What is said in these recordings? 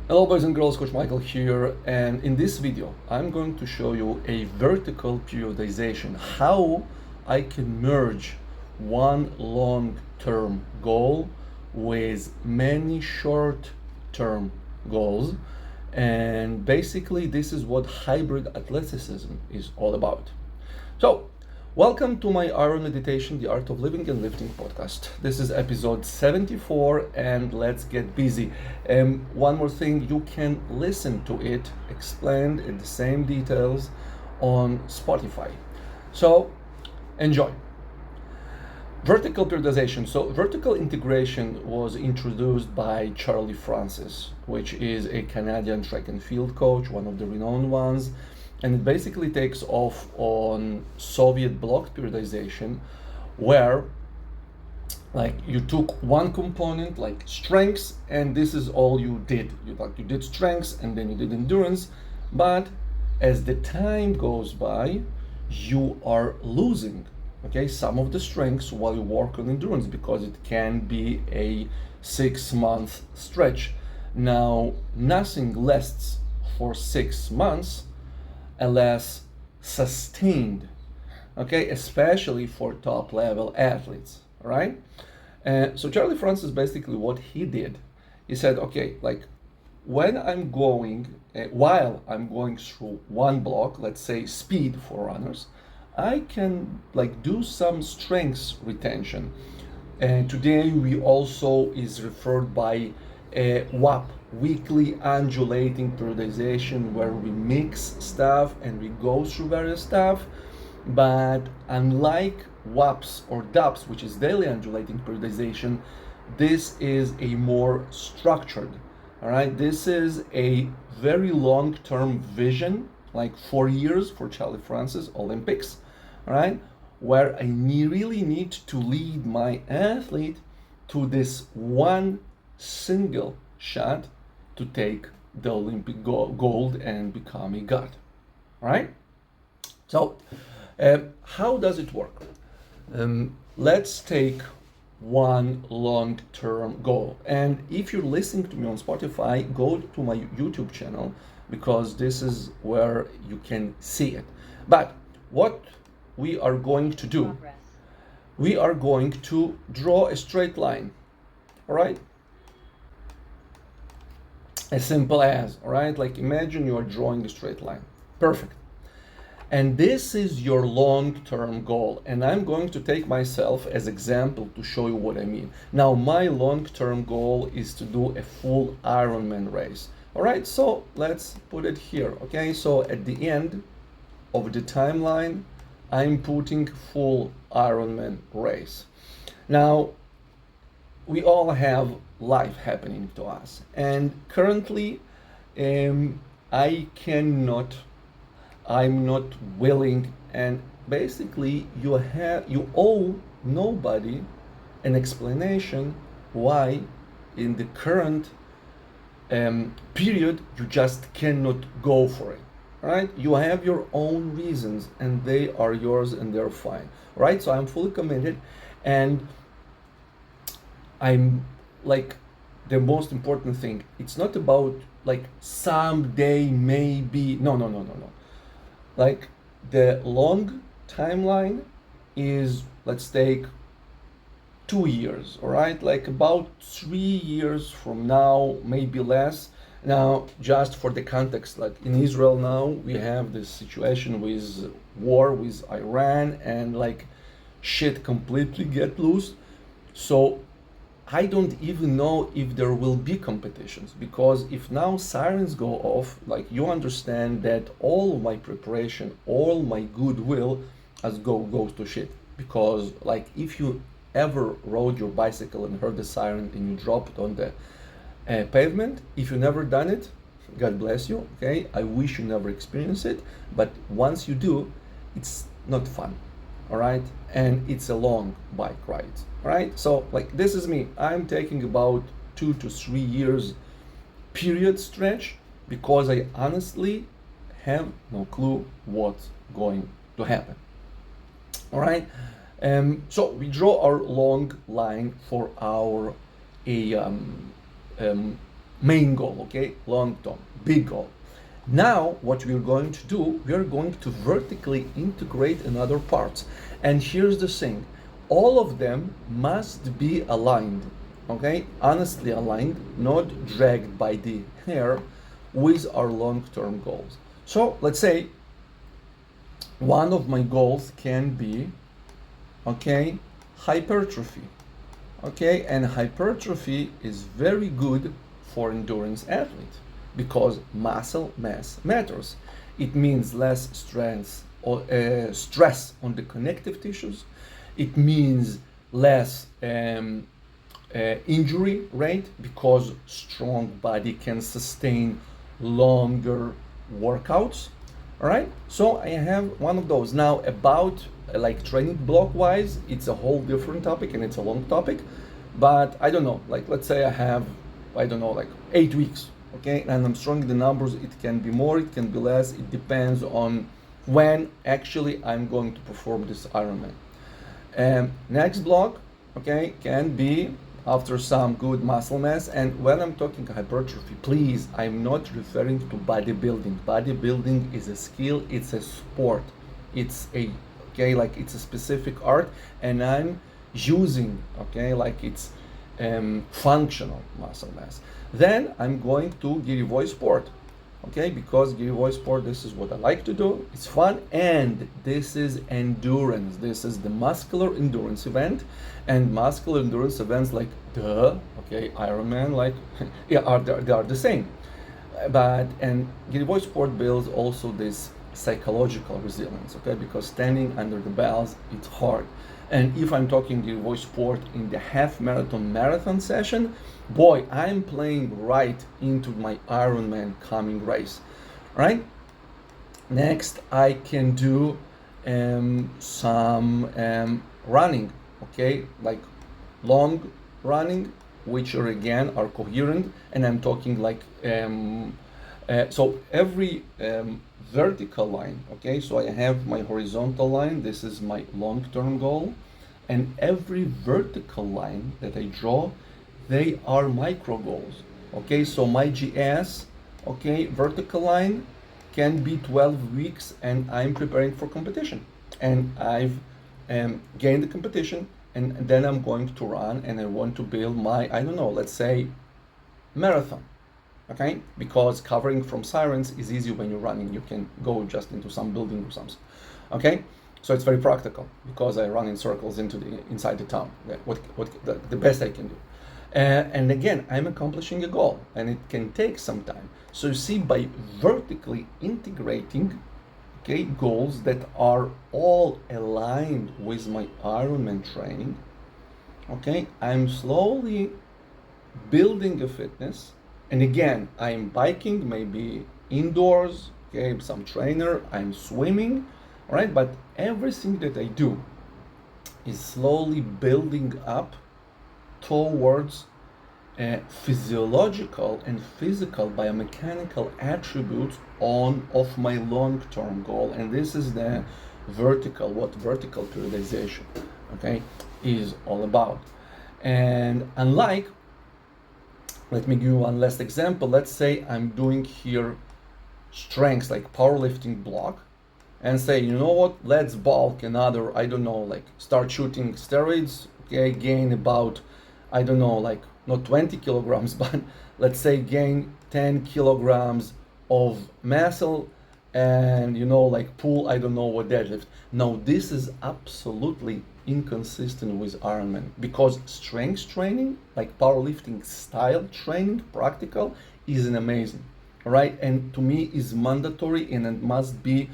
Hello boys and girls, Coach Michael here, and in this video I'm going to show you a vertical periodization, how I can merge one long-term goal with many short-term goals, and basically this is what hybrid athleticism is all about. So, welcome to my Iron Meditation, the Art of Living and Lifting podcast. This is episode 74, and let's get busy. One more thing, you can listen to it explained in the same details on Spotify. So, enjoy. Vertical periodization. So, vertical integration was introduced by Charlie Francis, which is a Canadian track and field coach, one of the renowned ones. And it basically takes off on Soviet bloc periodization, where like you took one component like strengths, and this is all you did. You did strengths and then you did endurance, but as the time goes by, you are losing some of the strengths while you work on endurance, because it can be a 6-month stretch. Now nothing lasts for 6 months unless sustained, especially for top level athletes, right? So Charlie Francis, basically what he did, he said, when I'm going, while I'm going through one block, let's say speed for runners, I can do some strength retention. And today we also is referred by WAP, weekly undulating periodization, where we mix stuff and we go through various stuff. But unlike WAPs or DAPs, which is daily undulating periodization, this is a more structured. All right, this is a very long-term vision, like 4 years for Charlie Francis Olympics. All right, where I really need to lead my athlete to this one single shot to take the Olympic gold and become a god. All right? So, how does it work? Let's take one long-term goal. And if you're listening to me on Spotify, go to my YouTube channel, because this is where you can see it. But what we are going to do, we are going to draw a straight line. All right? As simple as, all right? Like imagine you are drawing a straight line. Perfect. And this is your long-term goal. And I'm going to take myself as example to show you what I mean. Now, my long-term goal is to do a full Ironman race. All right, so let's put it here, okay? So at the end of the timeline, I'm putting full Ironman race. Now, we all have life happening to us, and currently I'm not willing, and basically you owe nobody an explanation why in the current period you just cannot go for it. Right? You have your own reasons, and they are yours, and they're fine. Right? So I'm fully committed, and I'm the most important thing. It's not about someday maybe. No. Like the long timeline is, let's take 2 years. All right, like about 3 years from now, maybe less. Now, just for the context, like in Israel now, we have this situation with war with Iran, and shit completely get loose. So I don't even know if there will be competitions, because if now sirens go off, you understand that all my preparation, all my goodwill goes to shit. Because if you ever rode your bicycle and heard the siren and you dropped on the pavement, if you never done it, God bless you, okay? I wish you never experience it, but once you do, it's not fun, all right? And it's a long bike ride, all right? So this is me. I'm taking about 2 to 3 years period stretch, because I honestly have no clue what's going to happen, all right? So we draw our long line for our main goal, okay? Long term, big goal. Now, what we're going to do, we're going to vertically integrate another parts. And here's the thing, all of them must be aligned, okay? Honestly aligned, not dragged by the hair with our long-term goals. So let's say one of my goals can be, okay, hypertrophy, okay? And hypertrophy is very good for endurance athletes because muscle mass matters. It means less stress on the connective tissues. It means less injury rate because strong body can sustain longer workouts. All right, so I have one of those. Now about like training block wise, it's a whole different topic and it's a long topic, but I don't know, like let's say I have, I don't know, like 8 weeks, okay, and I'm throwing the numbers. It can be more, it can be less, it depends on when actually I'm going to perform this Ironman. Next block, okay, can be after some good muscle mass. And when I'm talking hypertrophy, please, I'm not referring to bodybuilding. Bodybuilding is a skill, it's a sport, it's a, okay, like it's a specific art, and I'm using, okay, like it's functional muscle mass. Then I'm going to Girevoy Sport, okay, because Girevoy Sport, this is what I like to do. It's fun, and this is endurance. This is the muscular endurance event, and muscular endurance events like okay, Ironman, like yeah, they are the same. But and Girevoy Sport builds also this psychological resilience, okay, because standing under the bells, it's hard. And if I'm talking Girevoy Sport in the half marathon session, boy, I'm playing right into my Ironman coming race, right? Next, I can do some running, okay, like long running, which are again are coherent, and I'm talking like so every vertical line, okay, so I have my horizontal line, this is my long-term goal, and every vertical line that I draw, they are micro goals, okay? So my GS, okay, vertical line can be 12 weeks and I'm preparing for competition, and I've gained the competition, and then I'm going to run and I want to build my, I don't know, let's say marathon, okay? Because covering from sirens is easy when you're running. You can go just into some building or something, okay? So it's very practical because I run in circles inside the town. The best I can do. And again, I'm accomplishing a goal, and it can take some time. So you see, by vertically integrating, okay, goals that are all aligned with my Ironman training, okay, I'm slowly building a fitness. And again, I'm biking, maybe indoors, okay, some trainer, I'm swimming, right? But everything that I do is slowly building up towards physiological and physical biomechanical attributes of my long-term goal. And this is the what vertical periodization, okay, is all about. And unlike, let me give you one last example. Let's say I'm doing here strengths, like powerlifting block, and say, you know what, let's bulk another, I don't know, like start shooting steroids, okay, gain about, I don't know, like not 20 kilograms, but let's say gain 10 kilograms of muscle, and you know, like pull, I don't know what, deadlift. Now this is absolutely inconsistent with Ironman, because strength training, like powerlifting style training, practical, is an amazing, right? And to me is mandatory, and it must be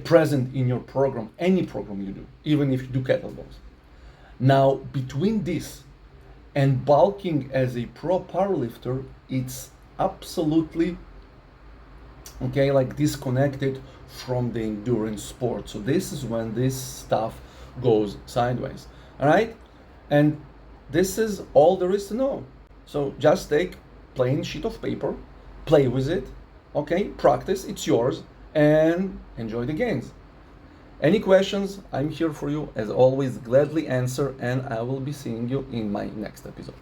present in your program, any program you do, even if you do kettlebells. Now, between this and bulking as a pro powerlifter, it's absolutely, okay, like disconnected from the endurance sport. So this is when this stuff goes sideways, all right? And this is all there is to know. So just take plain sheet of paper, play with it, okay, practice, it's yours, and enjoy the gains. Any questions, I'm here for you, as always, gladly answer, and I will be seeing you in my next episode.